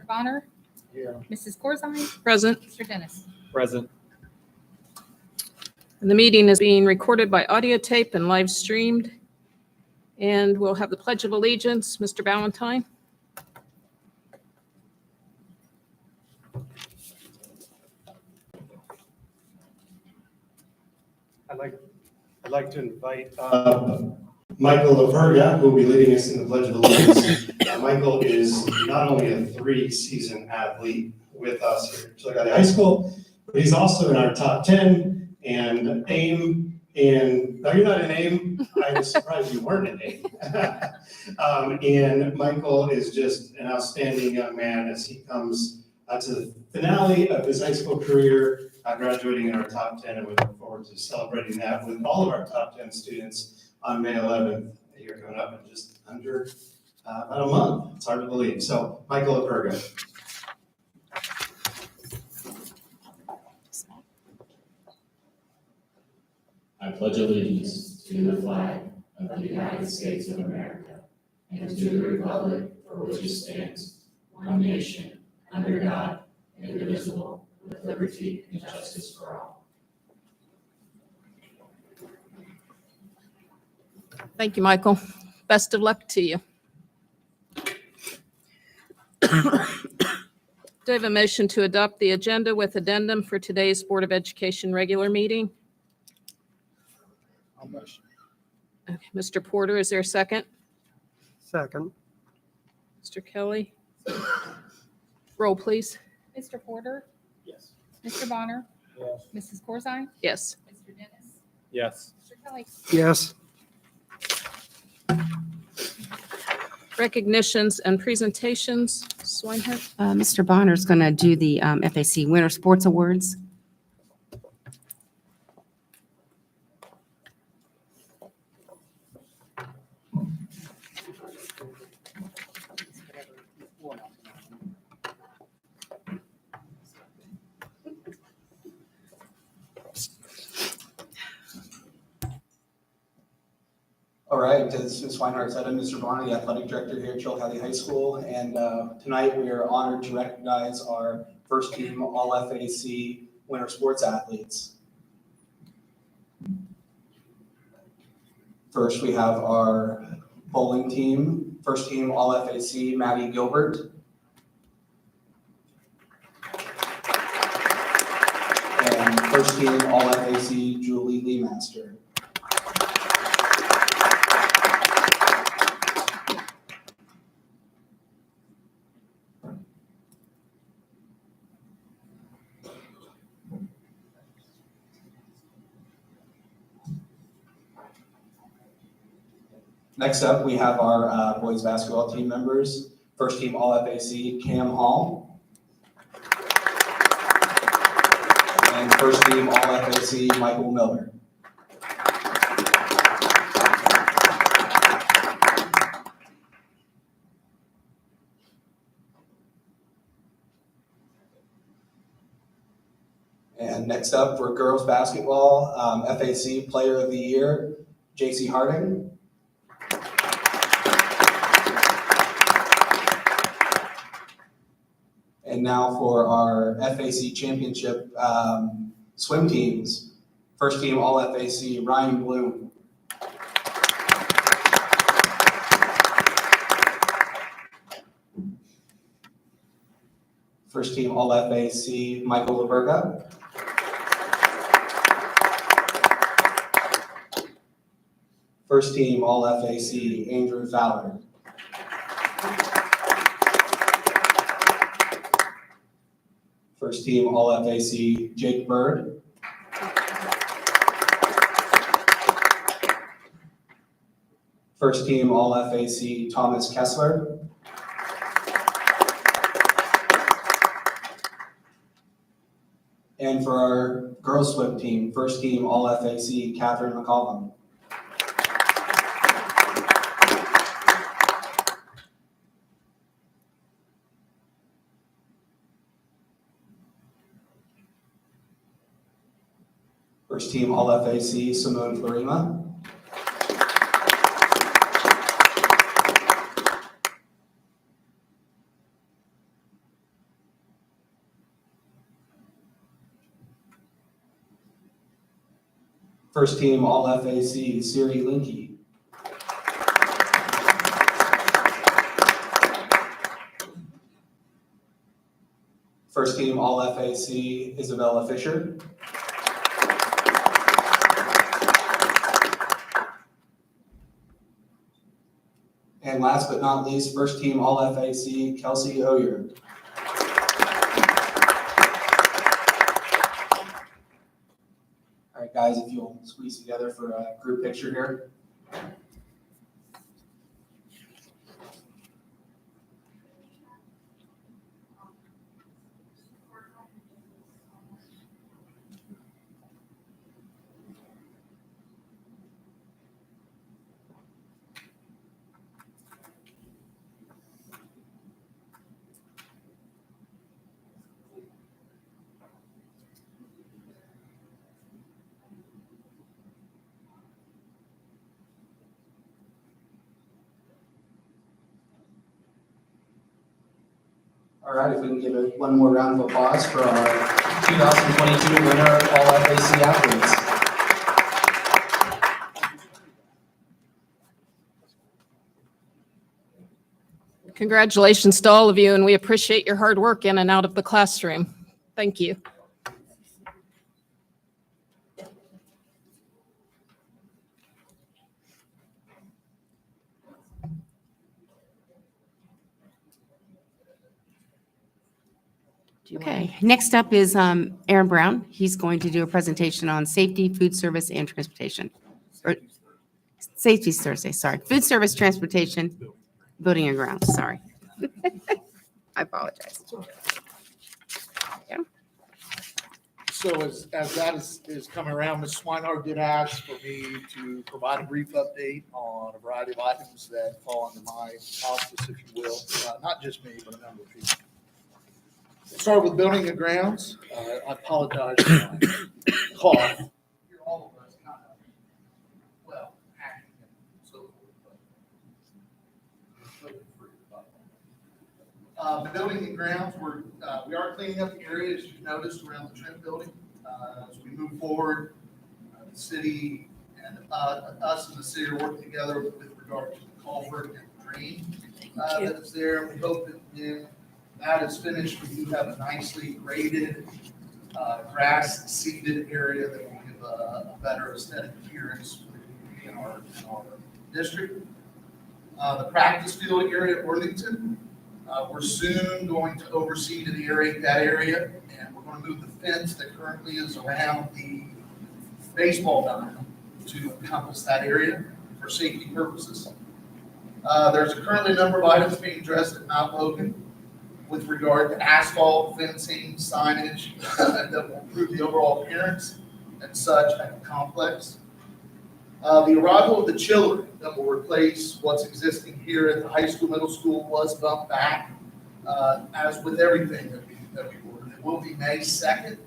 Bonner, Here. Mrs. Corzine, Present. Mr. Dennis. Present. And the meeting is being recorded by audio tape and live streamed. And we'll have the Pledge of Allegiance. Mr. Ballantyne. I'd like to invite Michael LaFerga, who will be leading us in the Pledge of Allegiance. Michael is not only a 3-season athlete with us here at Chillicothe High School, but he's also in our top 10 and AIM. And no, you're not in AIM. I was surprised you weren't in AIM. And Michael is just an outstanding young man as he comes to the finale of his high school career, graduating in our top 10, and we look forward to celebrating that with all of our top 10 students on May 11th. Here coming up in just under about a month. It's hard to believe. So, Michael LaFerga. I pledge allegiance to the flag of the United States of America and to the republic for which it stands, one nation, under God, indivisible, with liberty and justice for all. Thank you, Michael. Best of luck to you. Do I have a motion to adopt the agenda with addendum for today's Board of Education regular meeting? I'll motion. Okay, Mr. Porter, is there a second? Second. Mr. Kelly? Roll, please. Mr. Porter, Yes. Mr. Bonner, Yes. Mrs. Corzine, Yes. Mr. Dennis, Yes. Mr. Kelly. Yes. Recognitions and presentations. Swinehart? Mr. Bonner's going to do the FAC Winter Sports Awards. All right, as Ms. Swinehart said, I'm Mr. Bonner, the athletic director here at Chillicothe High School, and tonight we are honored to recognize our first team All-FAC winter sports athletes. First, we have our bowling team, first team All-FAC Maddie Gilbert. And first team All-FAC Julie Leemaster. Next up, we have our boys basketball team members. First team All-FAC, Cam Hall. And first team All-FAC, Michael Miller. And next up for girls basketball, FAC Player of the Year, JC Harding. And now for our FAC Championship swim teams. First team All-FAC, Ryan Bloom. First team All-FAC, Michael LaVerga. First team All-FAC, Andrew Fowler. First team All-FAC, Jake Bird. First team All-FAC, Thomas Kessler. And for our girls swim team, first team All-FAC, Catherine McCollum. First team All-FAC, Simone Florima. First team All-FAC, Siri Linky. First team All-FAC, Isabella Fisher. And last but not least, first team All-FAC, Kelsey Oyer. All right, guys, if you'll squeeze together for a group picture here. All right, if we can give it one more round of applause for our 2022 winner All-FAC athletes. Congratulations to all of you, and we appreciate your hard work in and out of the classroom. Thank you. Okay, next up is Aaron Brown. He's going to do a presentation on safety, food service, and transportation. Or Safety's Thursday, sorry. Food service, transportation, building and grounds, sorry. I apologize. So as that is coming around, Ms. Swinehart did ask for me to provide a brief update on a variety of items that fall under my auspice, if you will. Not just me, but a number of people. Start with building and grounds. I apologize for my cough. You're all of us kind of, well, acting and so forth. Building and grounds, we are cleaning up the area, as you've noticed, around the Trent building. As we move forward, the city and us and the city are working together with regard to the culvert and the drain that is there. We hope that when that is finished, we do have a nicely graded, grass seeded area that will give a better aesthetic appearance in our district. The practice field area at Worthington, we're soon going to oversee that area, and we're going to move the fence that currently is around the baseball diamond to encompass that area for safety purposes. There's currently a number of items being addressed at Mount Logan with regard to asphalt, fencing, signage that will improve the overall appearance and such at the complex. The arrival of the chiller that will replace what's existing here at the high school, middle school was bumped back, as with everything that we ordered. It will be May 2nd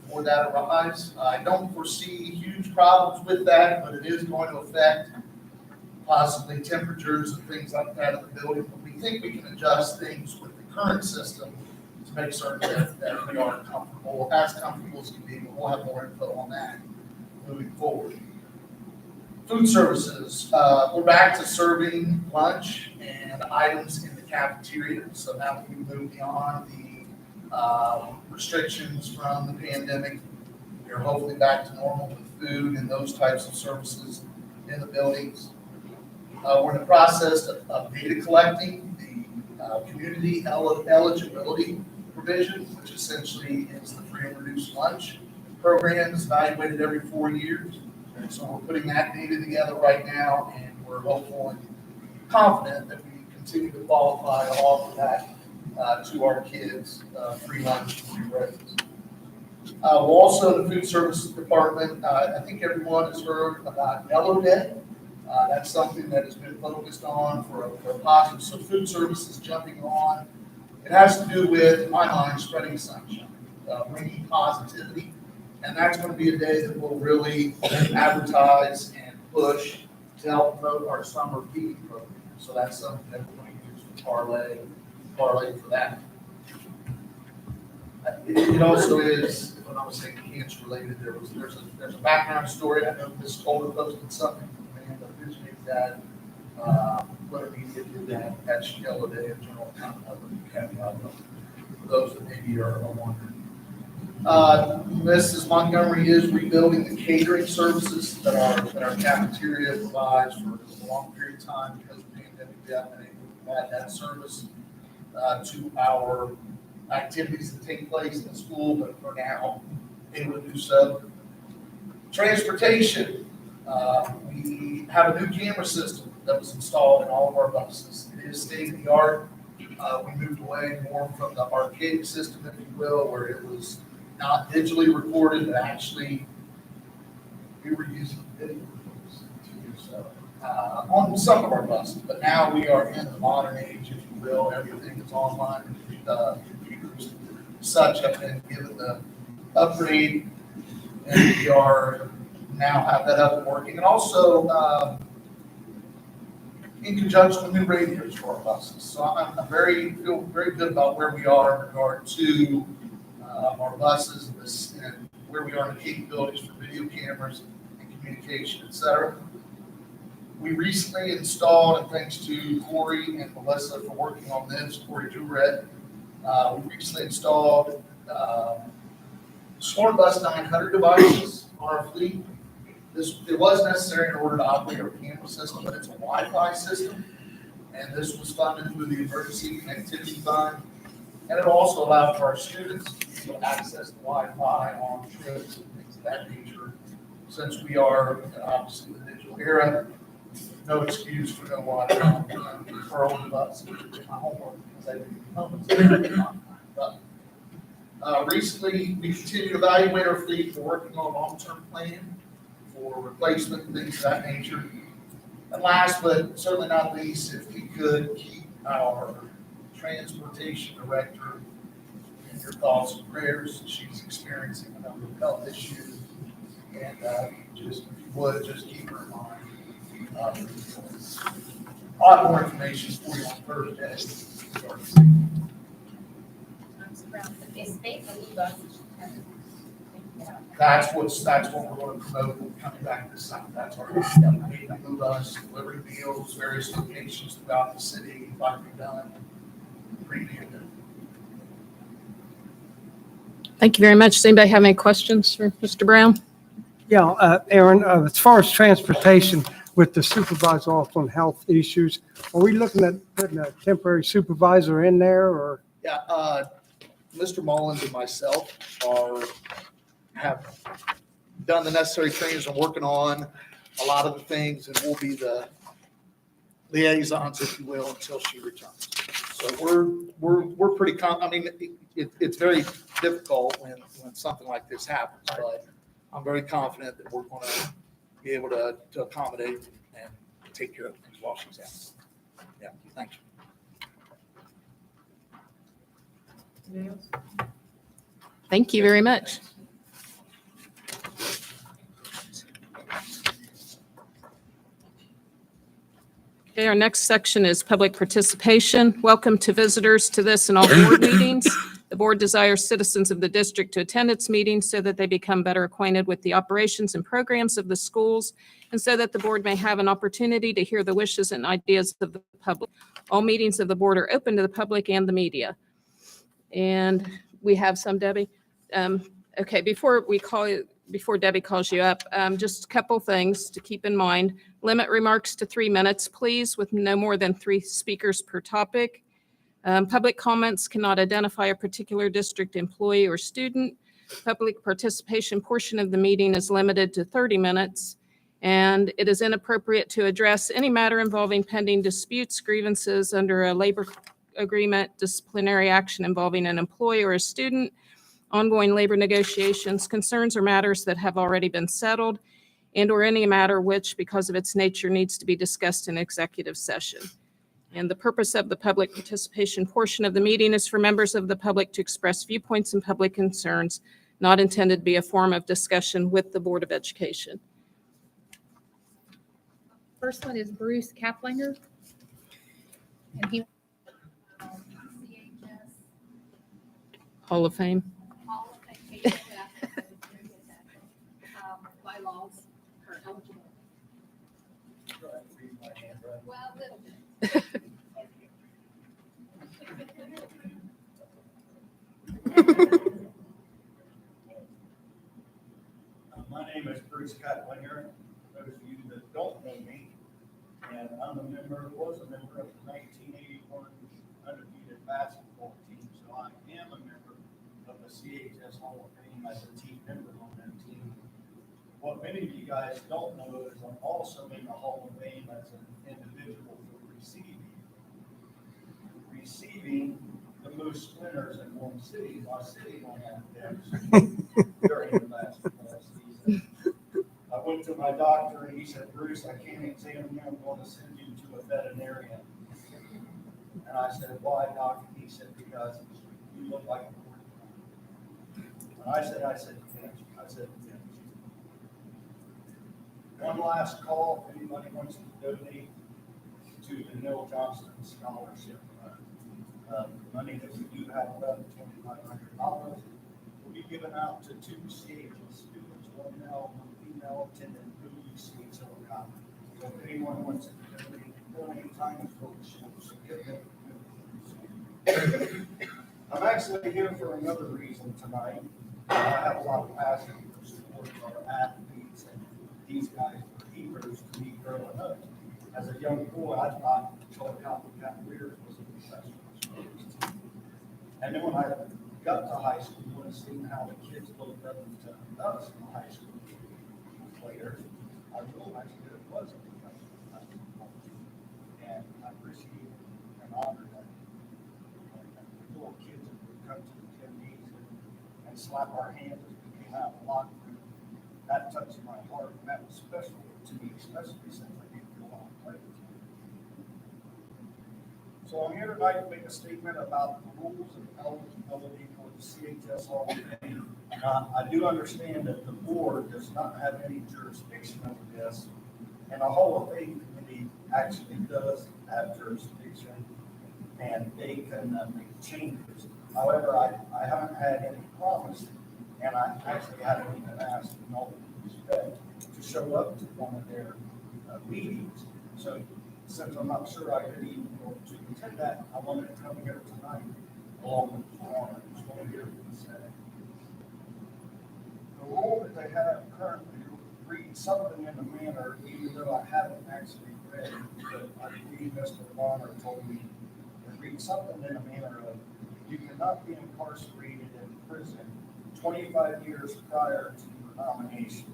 before that arrives. I don't foresee huge problems with that, but it is going to affect possibly temperatures and things like that in the building. But we think we can adjust things with the current system to make certain that we are comfortable, as comfortable as can be, but we'll have more info on that moving forward. Food services, we're back to serving lunch and items in the cafeteria. So now that we move beyond the restrictions from the pandemic, we're hopefully back to normal with food and those types of services in the buildings. We're in the process of data collecting the community eligibility provision, which essentially is the free and reduced lunch program. Is evaluated every 4 years. And so we're putting that data together right now, and we're hopeful and confident that we continue to qualify to offer that to our kids, free lunch, free breakfast. We're also in the food services department. I think everyone has heard about Yellow Day. That's something that has been focused on for a positive. So food services jumping on. It has to do with, in my mind, spreading sunshine, bringing positivity. And that's going to be a day that we'll really advertise and push to help promote our summer feeding program. So that's something that we're going to use for parlay for that. It also is, if I'm I was saying cancer related, there's a background story. I know Ms. Holder posted something, man, but originated that, whether he did that at Chanel Day in general, kind of caveat, for those that maybe are wondering. Mrs. Montgomery is rebuilding the catering services that our cafeteria provides for a long period of time because of the pandemic. We haven't been able to add that service to our activities that take place in the school, but for now, able to do so. Transportation, we have a new camera system that was installed in all of our buses. It is state of the art. We moved away more from the archaic system, if you will, where it was not digitally recorded, but actually we were using video to do so on some of our buses. But now we are in the modern age, if you will. Everything is online. Computers such have been given the upgrade, and we are now have that up and working. And also in conjunction with new radios for our buses. So I'm feel very good about where we are in regard to our buses and where we are in the capabilities for video cameras and communication, et cetera. We recently installed, and thanks to Corey and Melissa for working on this, Corey Duret, we recently installed Smart Bus 900 devices on our fleet. It was necessary in order to operate our camera system, but it's a Wi-Fi system, and this was funded through the Emergency Connectivity Fund. And it also allowed for our students to be able to access the Wi-Fi on trips and things of that nature. Since we are obviously in the digital era, no excuse for no Wi-Fi for all of us. My homework because I didn't know. But recently, we continue to evaluate our fleet. We're working on a long-term plan for replacement and things of that nature. And last, but certainly not least, if we could keep our transportation director in your thoughts and prayers. She's experiencing a number of health issues, and just if you would, just keep her in mind. A lot more information for you on Thursday. That's what we're going to promote coming back this summer. That's our move us, delivering meals, various locations throughout the city, like we've done. Thank you very much. Does anybody have any questions for Mr. Brown? Yeah, Aaron, as far as transportation with the supervisor off on health issues, are we looking at putting a temporary supervisor in there or? Yeah, Mr. Mullins and myself have done the necessary trainings and working on a lot of the things, and we'll be the liaisons, if you will, until she returns. So we're pretty I mean, it's very difficult when something like this happens, but I'm very confident that we're going to be able to accommodate and take care of things while she's out. Yeah, thank you. Thank you very much. Okay, our next section is public participation. Welcome to visitors to this and all board meetings. The board desires citizens of the district to attend its meetings so that they become better acquainted with the operations and programs of the schools, and so that the board may have an opportunity to hear the wishes and ideas of the public. All meetings of the board are open to the public and the media. And we have some, Debbie. Okay, before Debbie calls you up, just a couple things to keep in mind. Limit remarks to 3 minutes, please, with no more than 3 speakers per topic. Public comments cannot identify a particular district employee or student. Public participation portion of the meeting is limited to 30 minutes, and it is inappropriate to address any matter involving pending disputes, grievances under a labor agreement, disciplinary action involving an employee or a student, ongoing labor negotiations, concerns or matters that have already been settled, and or any matter which, because of its nature, needs to be discussed in executive session. And the purpose of the public participation portion of the meeting is for members of the public to express viewpoints and public concerns, not intended to be a form of discussion with the Board of Education. First one is Bruce Kaplinger. And he CHS Hall of Fame. Hall of Fame. Well, a little bit. My name is Bruce Cutlinger. Those of you that don't know me, and was a member of the 1981 undefeated basketball team, so I am a member of the CHS Hall of Fame as a team member on that team. What many of you guys don't know is I'm also in the Hall of Fame as an individual for receiving the most splinters in one city. My city won't have them during the basketball season. I went to my doctor and he said, Bruce, I can't examine you. I'm going to send you to a veterinarian. And I said, why, doc? He said, because you look like a porcupine. And I said, yes. I said, yes. One last call, if anybody wants to donate to the Neil Johnston Scholarship Fund. Money that we do have left, $2,500, will be given out to 2 CHS students, one male, one female, attending UC Silicon. So if anyone wants to donate time for the show, so give them. I'm actually here for another reason tonight. I have a lot of passion for sports, our athletes, and these guys were heroes to me growing up. As a young boy, I thought Chillicothe Cavaliers was a professional sports team. And then when I got to high school and seen how the kids looked up to us in high school players, I realized that it was a professional basketball team. And I appreciate and honor that. The little kids that would come to the gym meetings and slap our hands as we came out of the locker room. That touched my heart, and that was special to me, especially since I didn't go on and play with you. So I'm here tonight to make a statement about the rules of eligibility for the CHS Hall of Fame. I do understand that the board does not have any jurisdiction over this, and the Hall of Fame committee actually does have jurisdiction, and they can make changes. However, I haven't had any promise, and I actually haven't even asked, in all due respect, to show up to one of their meetings. So since I'm not sure I could even go to attend that, I wanted to come here tonight along with the honor. I just want to hear what he said. The rule that they have currently reads something in the manner, even though I haven't actually read it, but I believe Mr. Bonner told me it reads something in the manner of you cannot be incarcerated in prison 25 years prior to your nomination.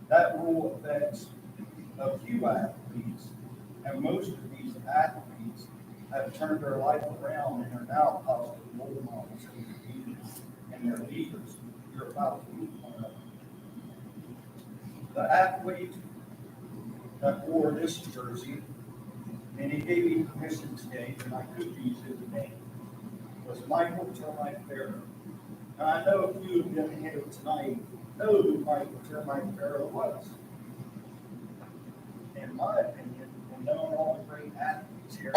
That rule affects a few athletes, and most of these athletes have turned their life around and are now positive role models in their communities and their leaders. You're about to meet one of them. The athlete that wore this jersey, and he gave me permission today, and I could use his name, was Michael Termite Farrow. Now, I know a few of them here tonight know who Michael Termite Farrow was. In my opinion, and knowing all the great athletes here,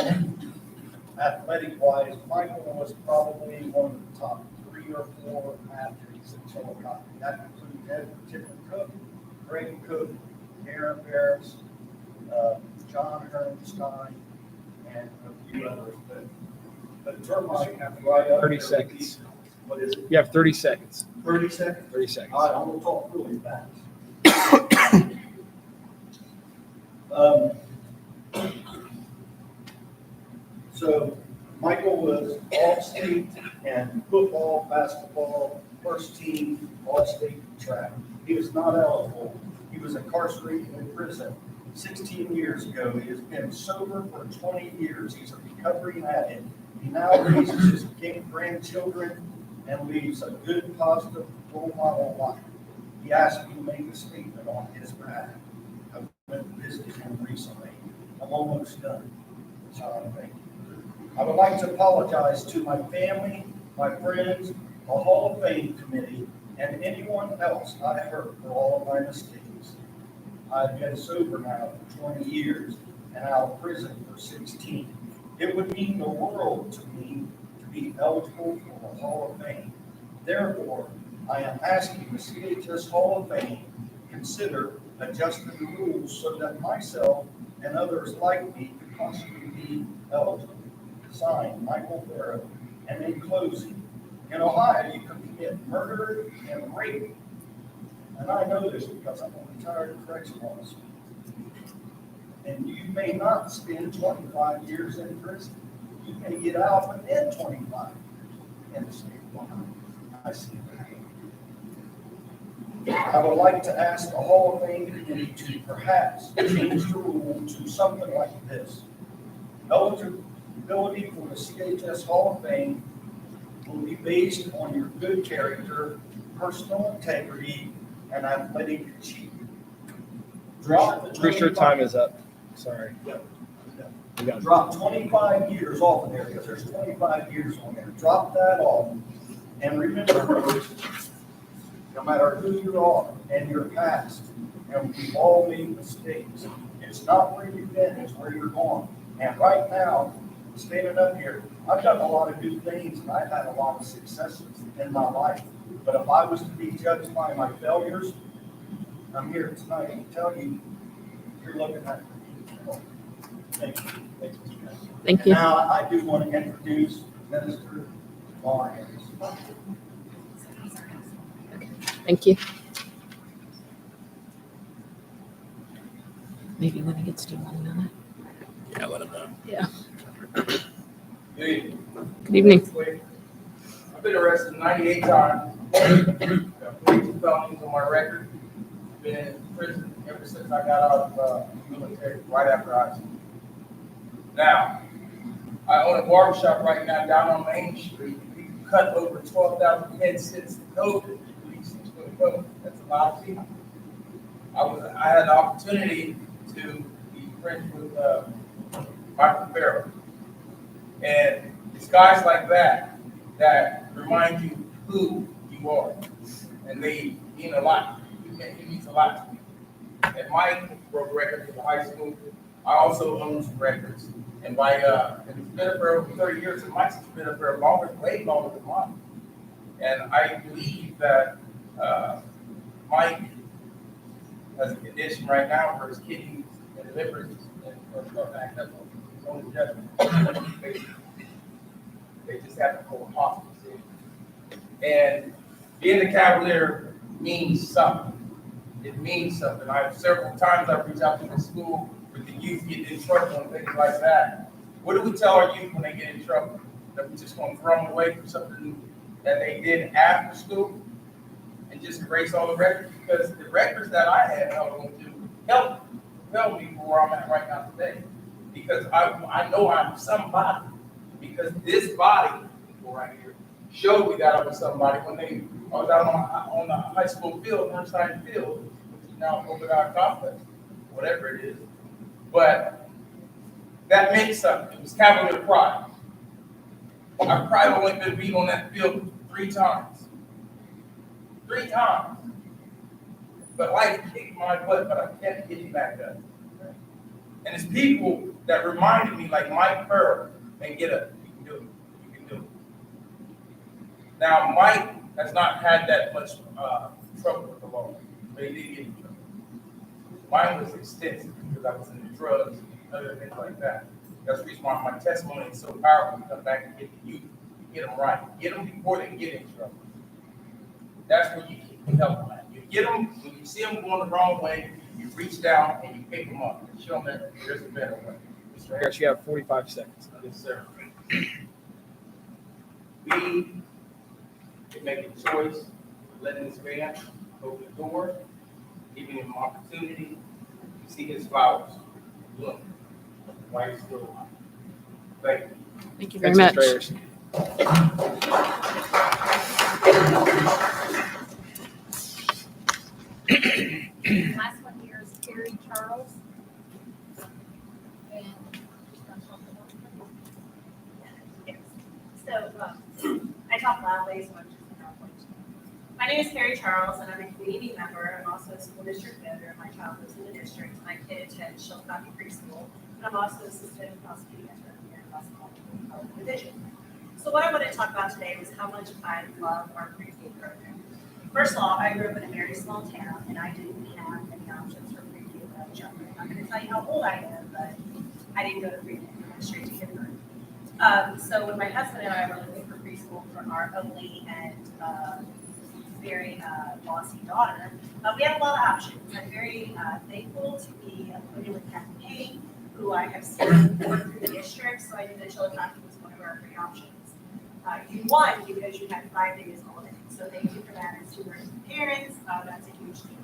athletic-wise, Michael was probably one of the top 3 or 4 athletes in Chillicothe. That includes Edward Cook, Greg Cook, Aaron Ferris, John Hermstein, and a few others. But Termite have right up 30 there. seconds. What is it? You have 30 seconds. 30 seconds? 30 seconds. All right, I'm gonna talk really fast. So Michael was all-state and football, basketball, first team, all-state track. He was not eligible. He was incarcerated in prison 16 years ago. He has been sober for 20 years. He's a recovering addict. He now raises his grandchildren and leads a good, positive role model life. He asked me to make a statement on his behalf. I went to visit him recently. I'm almost done. So thank you. I would like to apologize to my family, my friends, the Hall of Fame committee, and anyone else I hurt for all of my mistakes. I've been sober now for 20 years and out of prison for 16. It would mean the world to me to be eligible for the Hall of Fame. Therefore, I am asking the CHS Hall of Fame consider adjusting the rules so that myself and others like me could possibly be eligible. Signed, Michael Farrow. And in closing, in Ohio, you can commit murder and rape. And I know this because I'm a retired correctional officer. And you may not spend 25 years in prison. You may get out within 25 years in the state of Ohio. I see that. I would like to ask the Hall of Fame committee to perhaps change the rule to something like this. Eligibility for the CHS Hall of Fame will be based on your good character, personal integrity, and athletic achievement. Bruce, your time is up. Sorry. We got- Drop 25 years off of there, because there's 25 years on there. Drop that off. And remember, no matter who you are and your past, and we've all made mistakes, it's not where you've been, it's where you're going. And right now, standing up here, I've done a lot of good things, and I've had a lot of successes in my life. But if I was to be judged by my failures, I'm here tonight to tell you, you're looking at me. Thank you. Thank you. Now, I do want to introduce Minister Lyons. Thank you. Maybe when he gets to one another. Yeah, let him know. Yeah. Good Good evening. I've been arrested 98 times. Got 42 felonies on my record. Been in prison ever since I got out of the military, right after high school. Now, I own a barbershop right now down on Main Street. We cut over 12,000 heads since the COVID. That's a lot of people. I had the opportunity to be friends with Michael Farrow. And it's guys like that that remind you who you are. And they mean a lot. It means a lot to me. And Mike broke records at the high school. I also own some records. And it's been up for over 30 years, and Mike's been up for way longer than mine. And I believe that Mike has a condition right now where his kidneys and livers are backed up. They just have to go to hospital. And being a Cavalier means something. It means something. Several times I've reached out to the school with the youth getting in trouble and things like that. What do we tell our youth when they get in trouble? That we're just going to throw them away for something that they did after school and just erase all the records? Because the records that I had held on to help me for where I'm at right now today. Because I know I'm somebody. Because this body right here showed me that I was somebody when I was out on the high school field, Northside Field, which is now over our complex, whatever it is. But that meant something. It was Cavalier pride. I've probably only been beat on that field 3 times. 3 times. But life kicked my butt, but I kept getting back up. And it's people that reminded me, like Mike Farrow, and get up. You can do it. You can do it. Now, Mike has not had that much trouble with the law, but he did get in trouble. Mine was extensive because I was into drugs and other things like that. That's the reason why my testimony is so powerful to come back and get the youth, get them right. Get them before they get in trouble. That's where you can help them at. You get them, when you see them going the wrong way, you reach down and you pick them up and show them that there's a better way. Mr. Harris, you have 45 seconds. Yes, sir. We can make a choice, letting this man open the door, giving him an opportunity to see his flowers bloom while he's still alive. Thank you. Thank you very Thanks, much. Mr. Harris. Last one here is Carrie Charles. And Yes. So, I talk loudly, so I'm just going to. My name is Carrie Charles, and I'm a community member. I'm also a school district vendor. My child lives in the district. My kid attends Chillicothe Preschool, and I'm also assistant prosecuting attorney here in West Palm Division. So what I want to talk about today is how much I love our pre-K program. First of all, I grew up in a very small town, and I didn't have any options for pre-K when jump. I'm not going to tell you how old I am, but I didn't go to preschool. I went straight to kindergarten. So when my husband and I were looking for preschool for our only and very bossy daughter, we had a lot of options. I'm very thankful to be appointed with Kathy Kane, who I have seen work through the district, so I knew that Chillicothe was one of our great options. You won because you had 5 days holiday, so thank you for that as two working parents. That's a huge deal.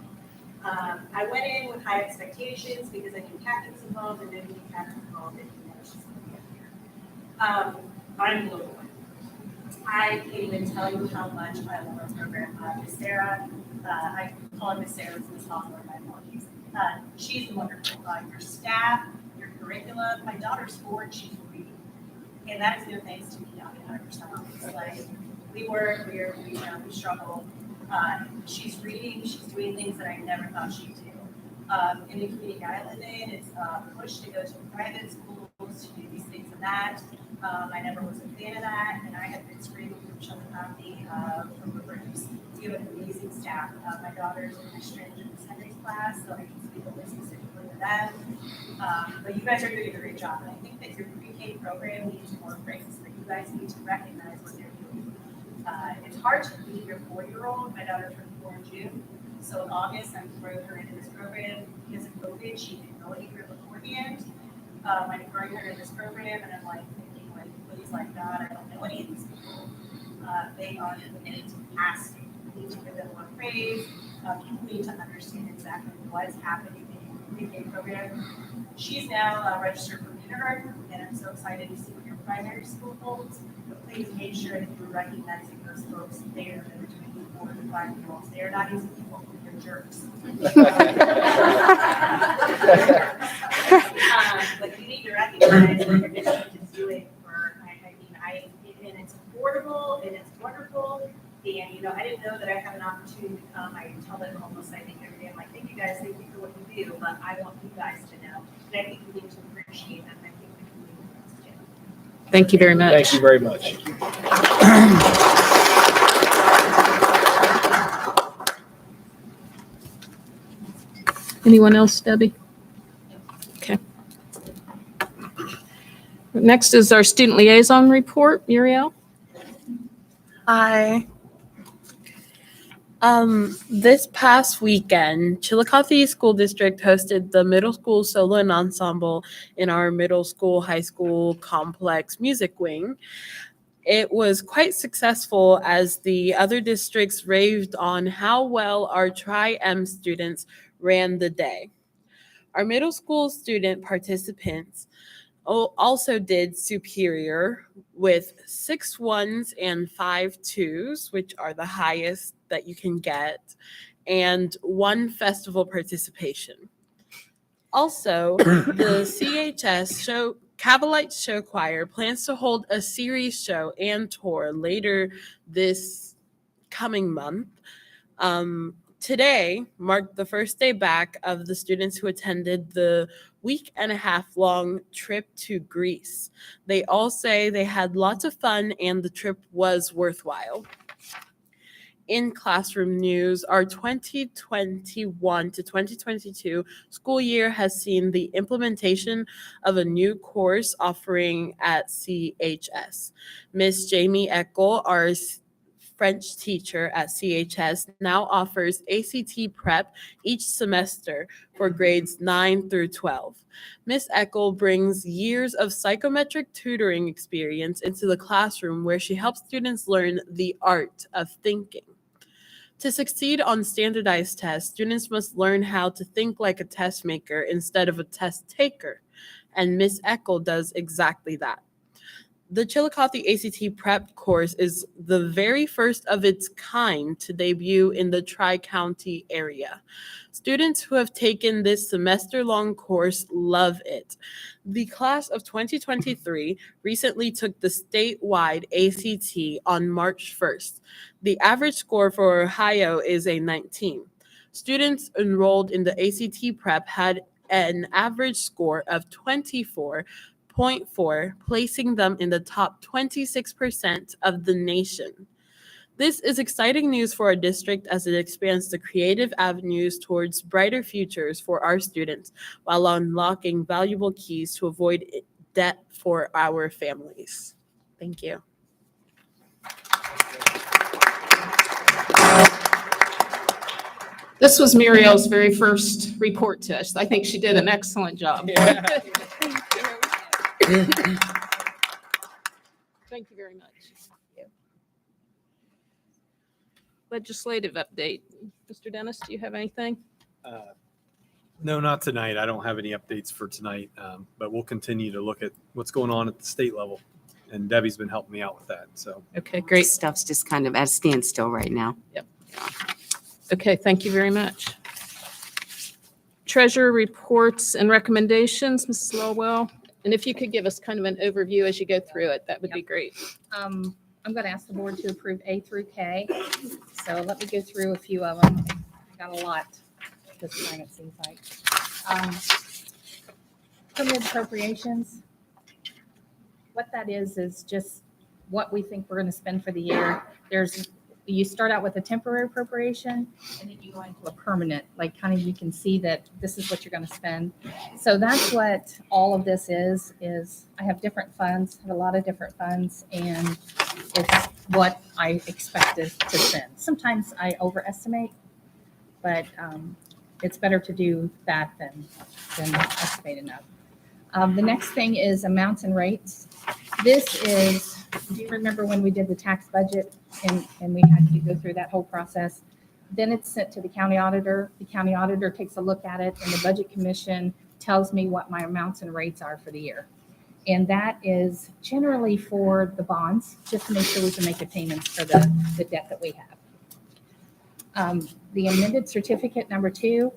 I went in with high expectations because I knew Kathy was involved and then Kathy was involved and you know she's going to be up here. I'm a little one. I can't even tell you how much I love our program. Miss Sarah, I call her Miss Sarah, Miss Hawthorne, my apologies. She's wonderful. Your staff, your curriculum. My daughter's 4 and she's reading. And that is no thanks to me not being 100% honest. Like, we struggle. She's reading, she's doing things that I never thought she'd do. In the community I live in, it's pushed to go to private schools to do these things and that. I never was a fan of that, and I have been screaming from Chillicothe from the groups. You have an amazing staff. My daughter's in my strange in the Henry's class, so I can speak a little specifically to them. But you guys are doing a great job, and I think that your pre-K program needs more praise, that you guys need to recognize what they're doing. It's hard to leave your 4-year-old. My daughter turned 4 in June. So in August, I'm throwing her into this program because of COVID. She didn't know any of it beforehand. I'm throwing her in this program, and I'm like thinking, like, please, like God, I don't know any of these people. They are committed to asking. We need to give them more praise. People need to understand exactly what's happening in the pre-K program. She's now registered for kindergarten, and I'm so excited to see what your primary school holds. But please make sure that you're recognizing those folks there that are doing 4 to 5-year-olds. They are not easy people. They're jerks. But you need to recognize what your district is doing for, and it's affordable and it's wonderful. And, you know, I didn't know that I have an opportunity to come. I tell them almost, I think, every day, I'm like, thank you guys, thank you for what you do, but I want you guys to know. And I think we need to appreciate them. I think the community does too. Thank you very much. Thank you very much. Anyone else, Debbie? Okay. Next is our student liaison report. Muriel? Hi. This past weekend, Chillicothe School District hosted the middle school solo and ensemble in our middle school, high school complex music wing. It was quite successful as the other districts raved on how well our Tri-M students ran the day. Our middle school student participants also did superior with 6 1s and 5 2s, which are the highest that you can get, and 1 festival participation. Also, the CHS Cavalite Show Choir plans to hold a series show and tour later this coming month. Today marked the first day back of the students who attended the week-and-a-half-long trip to Greece. They all say they had lots of fun and the trip was worthwhile. In classroom news, our 2021 to 2022 school year has seen the implementation of a new course offering at CHS. Miss Jamie Eckel, our French teacher at CHS, now offers ACT prep each semester for grades 9 through 12. Miss Eckel brings years of psychometric tutoring experience into the classroom where she helps students learn the art of thinking. To succeed on standardized tests, students must learn how to think like a test maker instead of a test taker, and Miss Eckel does exactly that. The Chillicothe ACT Prep course is the very first of its kind to debut in the Tri-County area. Students who have taken this semester-long course love it. The class of 2023 recently took the statewide ACT on March 1st. The average score for Ohio is a 19. Students enrolled in the ACT Prep had an average score of 24.4, placing them in the top 26% of the nation. This is exciting news for our district as it expands the creative avenues towards brighter futures for our students while unlocking valuable keys to avoid debt for our families. Thank you. This was Muriel's very first report to us. I think she did an excellent job. Thank you very much. Legislative update. Mr. Dennis, do you have anything? No, not tonight. I don't have any updates for tonight, but we'll continue to look at what's going on at the state level. And Debbie's been helping me out with that, so. Okay, great. Stuff's just kind of at a standstill right now. Okay, thank you very much. Treasurer reports and recommendations, Mrs. Lowell. And if you could give us kind of an overview as you go through it, that would be great. I'm going to ask the board to approve A through K. So let me go through a few of them. I got a lot this time, it seems like. Permanent appropriations. What that is just what we think we're going to spend for the year. You start out with a temporary appropriation and then you go into a permanent, like kind of you can see that this is what you're going to spend. So that's what all of this is I have different funds, have a lot of different funds, and it's what I expected to spend. Sometimes I overestimate, but it's better to do that than estimate enough. The next thing is amounts and rates. This is, do you remember when we did the tax budget and we had to go through that whole process? Then it's sent to the county auditor. The county auditor takes a look at it, and the budget commission tells me what my amounts and rates are for the year. And that is generally for the bonds, just to make sure we can make the payments for the debt that we have. The amended certificate number 2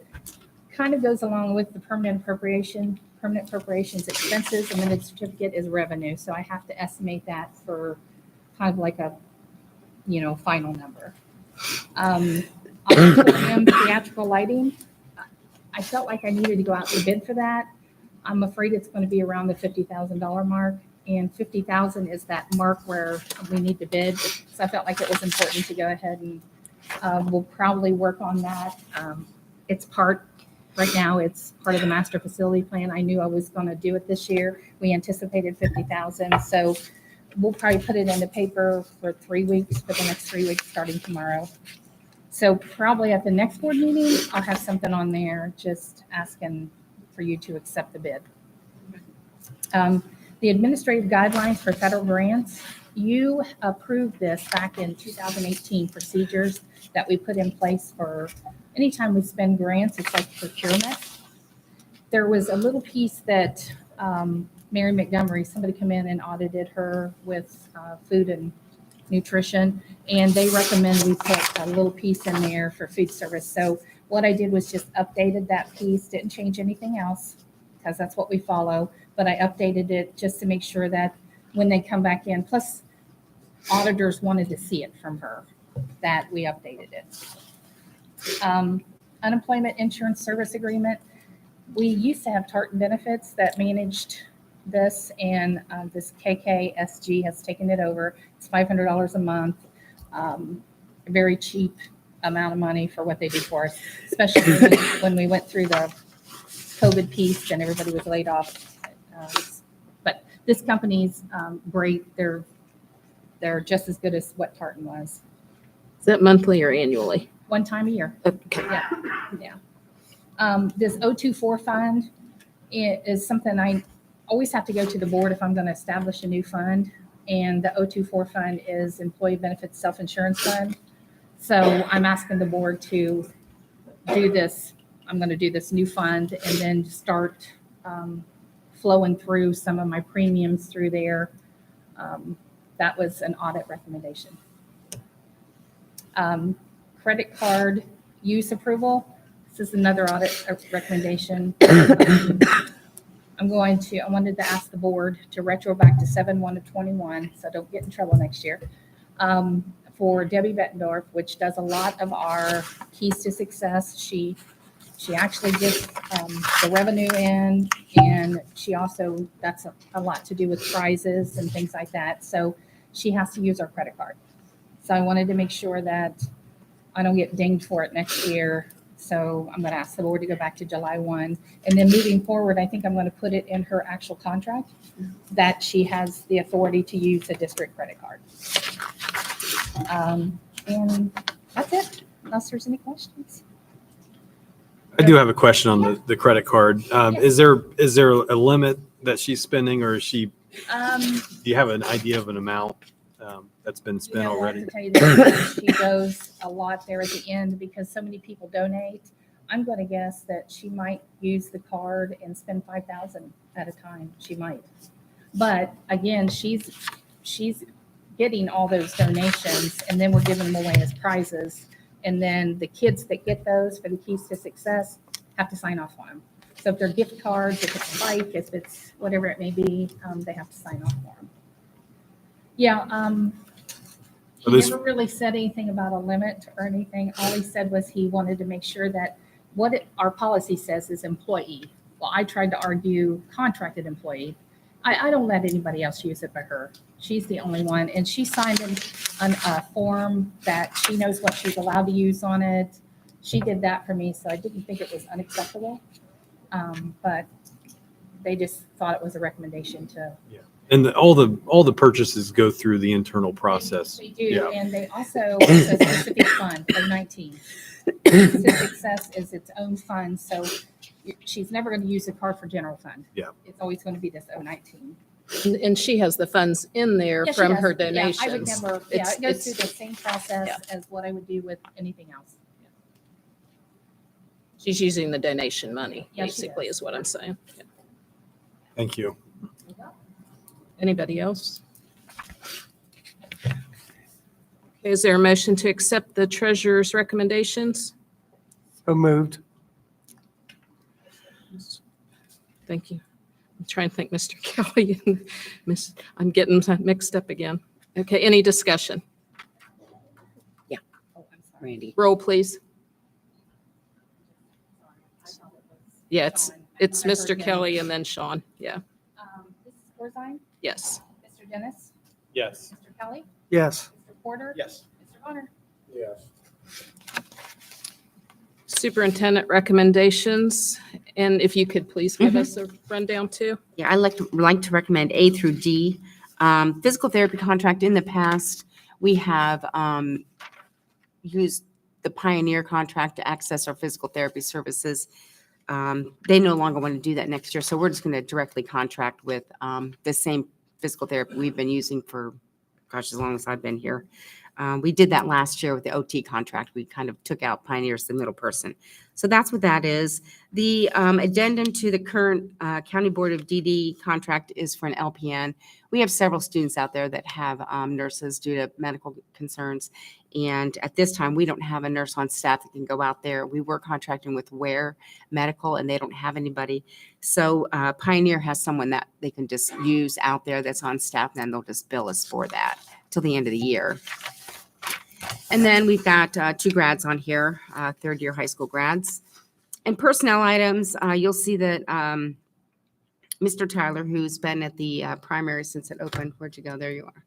kind of goes along with the permanent appropriations expenses. Amended certificate is revenue, so I have to estimate that for kind of like a final number. Auditorium theatrical lighting, I felt like I needed to go out to bid for that. I'm afraid it's going to be around the $50,000 mark, and $50,000 is that mark where we need to bid. So I felt like it was important to go ahead and we'll probably work on that. Right now, it's part of the master facility plan. I knew I was going to do it this year. We anticipated $50,000, so we'll probably put it in the paper for 3 weeks, for the next 3 weeks, starting tomorrow. So probably at the next board meeting, I'll have something on there just asking for you to accept the bid. The administrative guidelines for federal grants, you approved this back in 2018 procedures that we put in place for anytime we spend grants. It's like procurement. There was a little piece that Mary Montgomery, somebody come in and audited her with food and nutrition, and they recommend we put a little piece in there for food service. So what I did was just updated that piece, didn't change anything else because that's what we follow, but I updated it just to make sure that when they come back in, plus auditors wanted to see it from her, that we updated it. Unemployment insurance service agreement. We used to have Tartan Benefits that managed this, and this KKSG has taken it over. It's $500 a month, a very cheap amount of money for what they do for us, especially when we went through the COVID piece and everybody was laid off. But this company's great. They're just as good as what Tartan was. Is that monthly or annually? One time a year. Okay. Yeah. This 024 fund is something I always have to go to the board if I'm going to establish a new fund. And the 024 fund is Employee Benefits Self-Insurance Fund. So I'm asking the board to do this. I'm going to do this new fund and then start flowing through some of my premiums through there. That was an audit recommendation. Credit card use approval. This is another audit recommendation. I wanted to ask the board to retro back to 7/1/21, so don't get in trouble next year. For Debbie Bettendorf, which does a lot of our keys to success. She actually gets the revenue in, and she also, that's a lot to do with prizes and things like that. So she has to use our credit card. So I wanted to make sure that I don't get dinged for it next year. So I'm going to ask the board to go back to July 1. And then moving forward, I think I'm going to put it in her actual contract that she has the authority to use a district credit card. And that's it, unless there's any questions. I do have a question on the credit card. Is there a limit that she's spending, or is she, do you have an idea of an amount that's been spent You know, already? To tell you the truth, she goes a lot there at the end because so many people donate. I'm going to guess that she might use the card and spend 5,000 at a time. She might, but again, she's getting all those donations, and then we're giving them away as prizes. And then the kids that get those for the Keys to Success have to sign off on them. So if they're gift cards, if it's a bike, if it's whatever it may be, they have to sign off for them. Yeah. So He this- never really said anything about a limit or anything. All he said was he wanted to make sure that our policy says is employee. Well, I tried to argue contracted employee. I don't let anybody else use it but her. She's the only one. And she signed a form that she knows what she's allowed to use on it. She did that for me, so I didn't think it was unacceptable. But they just thought it was a recommendation to. And all the purchases go through the internal process. They do, Yeah. and they also, it's a specific fund of 19. Success is its own fund, so she's never going to use the card for general fund. Yeah. It's always going to be this 019. And she has the funds in there Yeah, she from does. her Yeah, donations. I would never, It's- it goes it's- through the same process Yeah. as what I would do with anything else. She's using the donation money, Yeah, she basically, does. is what I'm saying. Yeah. Thank you. Anybody else? Okay, is there a motion to accept the treasurer's recommendations? So moved. Thank you. I'm trying to think, Mr. Kelly. I'm getting mixed up again. Okay, any discussion? Oh, I'm sorry. Randy. Roll, please. I thought it was Yeah, Sean. I it's thought I heard Mr. him. Kelly and then Sean. Yeah, Mrs. Corzine, yes. Mr. Dennis, Yes. Mr. Kelly, Yes. Mr. Porter. Yes. Mr. Bonner. Yes. Superintendent recommendations, and if you could please give us a rundown too. Yeah, I like to recommend A through D. Physical therapy contract, in the past, we have used the Pioneer contract to access our physical therapy services. They no longer want to do that next year, so we're just going to directly contract with the same physical therapy we've been using for, gosh, as long as I've been here. We did that last year with the OT contract. We kind of took out Pioneer as the middle person. So that's what that is. The addendum to the current County Board of DD contract is for an LPN. We have several students out there that have nurses due to medical concerns. And at this time, we don't have a nurse on staff that can go out there. We were contracting with Ware Medical, and they don't have anybody. So Pioneer has someone that they can just use out there that's on staff, and then they'll just bill us for that till the end of the year. And then we've got 2 grads on here, third-year high school grads. And personnel items, you'll see that Mr. Tyler, who's been at the primary since it opened, where'd you go? There you are.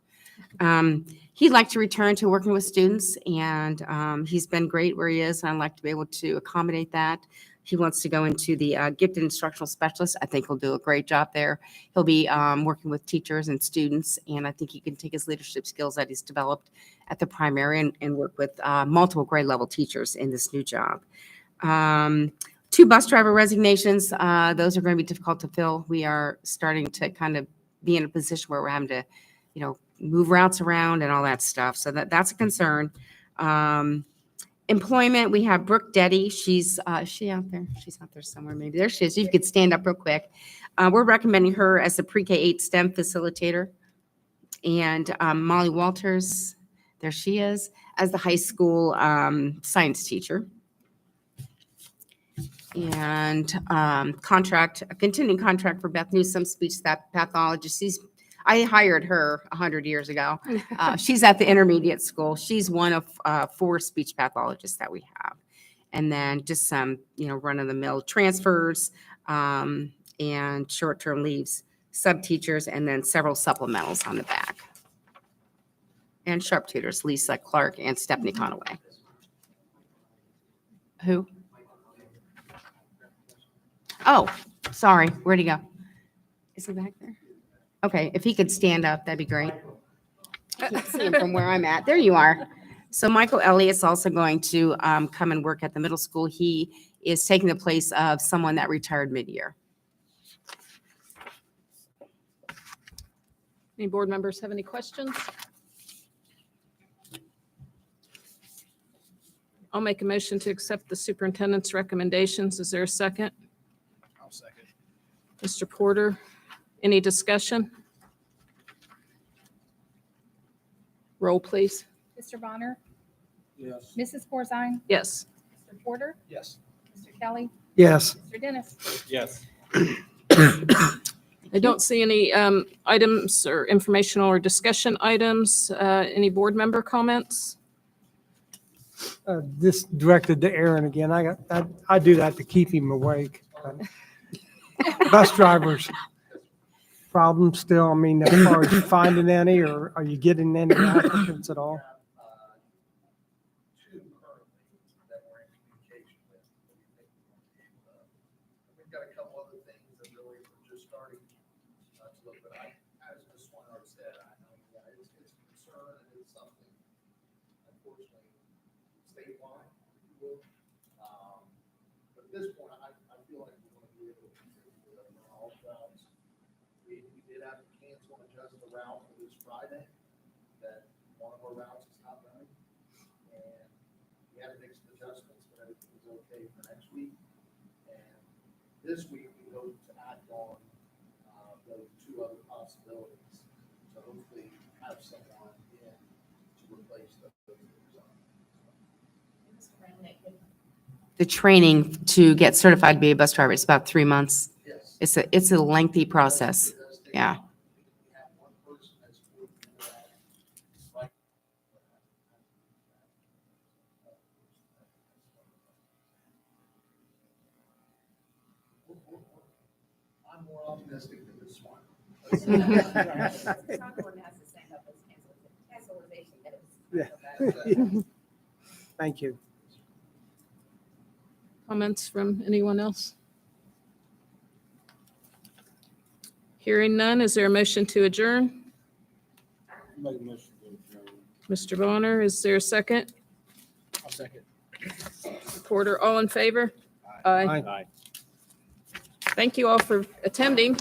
He'd like to return to working with students, and he's been great where he is, and I'd like to be able to accommodate that. He wants to go into the gifted instructional specialist. I think he'll do a great job there. He'll be working with teachers and students, and I think he can take his leadership skills that he's developed at the primary and work with multiple grade level teachers in this new job. 2 bus driver resignations. Those are going to be difficult to fill. We are starting to kind of be in a position where we're having to, move routes around and all that stuff. So that's a concern. Employment, we have Brooke Deddy. She's, is she out there? She's out there somewhere, maybe. There she is. You could stand up real quick. We're recommending her as a pre-K-8 STEM facilitator. And Molly Walters, there she is, as the high school science teacher. And a continuing contract for Beth Newsome, speech pathologist. I hired her 100 years ago. She's at the intermediate school. She's one of 4 speech pathologists that we have. And then just some, run-of-the-mill transfers and short-term leaves, sub-teachers, and then several supplementals on the back. And sharp tutors, Lisa Clark and Stephanie Conaway. Who? Oh, sorry. Where'd he go? Is he back there? Okay, if he could stand up, that'd be great. I can't see him from where I'm at. There you are. So Michael Elliott's also going to come and work at the middle school. He is taking the place of someone that retired mid-year. Any board members have any questions? I'll make a motion to accept the superintendent's recommendations. Is there a second? I'll second. Mr. Porter, any discussion? Roll, please. Mr. Bonner? Yes. Mrs. Corzine? Yes. Mr. Porter? Yes. Mr. Kelly? Yes. Mr. Dennis? Yes. I don't see any items or informational or discussion items. Any board member comments? This directed to Aaron again. I do that to keep him awake. Bus drivers, problem still? I mean, as far as finding any, or are you getting any applicants at all? Two currently that we're in communication with. We've got a couple other things that really we're just starting to look, but as Ms. Swinehart said, I know, yeah, it's a concern and it's something, unfortunately, statewide, if you will. But at this point, I feel like we want to be able to continue with all routes. We did have to cancel and adjust the route for this Friday, that one of our routes is not running. And we had to make some adjustments, but everything was okay for next week. And this week, we hope to act on those two other possibilities. So hopefully have someone in to replace those. The training to get certified to be a bus driver is about 3 months. Yes. It's a lengthy process. Yeah. We have one person that's working that, right? I'm more optimistic than this one. It's not the one that has to stand up as cancelization. Thank you. Comments from anyone else? Hearing none, is there a motion to adjourn? Mr. Bonner, is there a second? I'll second. Porter, all in favor? Aye. Aye. Thank you all for attending.